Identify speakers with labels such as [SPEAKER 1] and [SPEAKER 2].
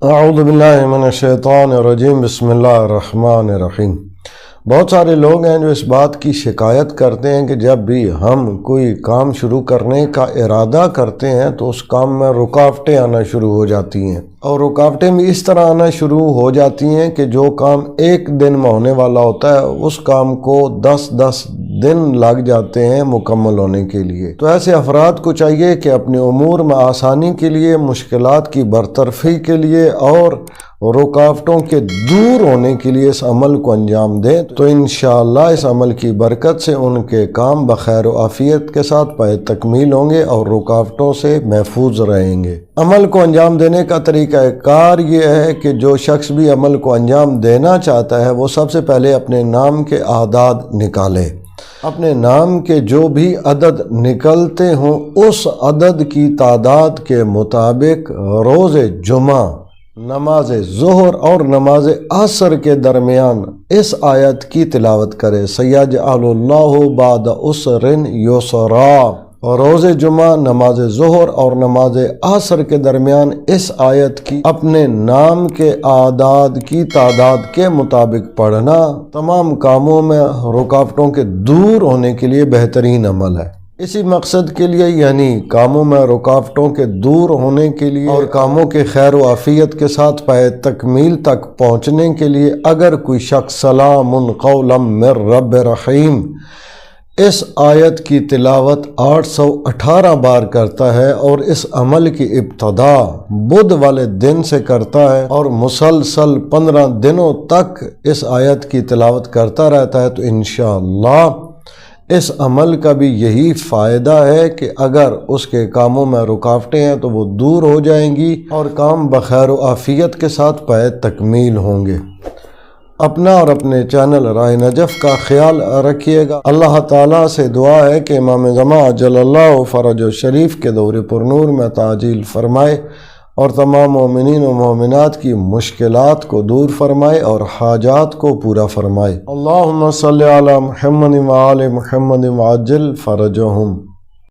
[SPEAKER 1] اعوذ باللہ من الشیطان الرجیم بسم اللہ الرحمن الرحیم۔ بہت سارے لوگ ہیں جو اس بات کی شکایت کرتے ہیں کہ جب بھی ہم کوئی کام شروع کرنے کا ارادہ کرتے ہیں تو اس کام میں رکاوٹیں آنا شروع ہو جاتی ہیں، اور رکاوٹیں بھی اس طرح آنا شروع ہو جاتی ہیں کہ جو کام ایک دن میں ہونے والا ہوتا ہے اس کام کو 10 دن لگ جاتے ہیں مکمل ہونے کے لیے۔ تو ایسے افراد کو چاہیے کہ اپنے امور میں آسانی کے لیے، مشکلات کی برطرفی کے لیے اور رکاوٹوں کے دور ہونے کے لیے اس عمل کو انجام دیں، تو انشاءاللہ اس عمل کی برکت سے ان کے کام بخیر و عافیت کے ساتھ پائے تکمیل ہوں گے اور رکاوٹوں سے محفوظ رہیں گے۔ عمل کو انجام دینے کا طریقہ کار یہ ہے کہ جو شخص بھی عمل کو انجام دینا چاہتا ہے وہ سب سے پہلے اپنے نام کے اعداد نکالے۔ اپنے نام کے جو بھی عدد نکلتے ہوں اس عدد کی تعداد کے مطابق روز جمعہ، نماز ظہر اور نماز عصر کے درمیان اس آیت کی تلاوت کرے، سیجعل اللہ بعد عسر یسرا۔ اور روز جمعہ، نماز ظہر اور نماز عصر کے درمیان اس آیت کی اپنے نام کے اعداد کی تعداد کے مطابق پڑھنا تمام کاموں میں رکاوٹوں کے دور ہونے کے لیے بہترین عمل ہے۔ اسی مقصد کے لیے، یعنی کاموں میں رکاوٹوں کے دور ہونے کے لیے اور کاموں کے خیر و عافیت کے ساتھ پائے تکمیل تک پہنچنے کے لیے، اگر کوئی شخص سلام قولا من رب رحیم اس آیت کی تلاوت 818 بار کرتا ہے اور اس عمل کی ابتدا بدھ والے دن سے کرتا ہے اور مسلسل 15 دنوں تک اس آیت کی تلاوت کرتا رہتا ہے، تو انشاءاللہ اس عمل کا بھی یہی فائدہ ہے کہ اگر اس کے کاموں میں رکاوٹیں ہیں تو وہ دور ہو جائیں گی اور کام بخیر و عافیت کے ساتھ پائے تکمیل ہوں گے۔ اپنا اور اپنے چینل راہ نجف کا خیال رکھیے گا۔ اللہ تعالیٰ سے دعا ہے کہ امام زمان عجل اللہ فرج شریف کے دور پر نور میں تعجیل فرمائے اور تمام مومنین و مومنات کی مشکلات کو دور فرمائے اور حاجات کو پورا فرمائے۔ اللہم صلی علی محمد و آل محمد وعجل فرجہم۔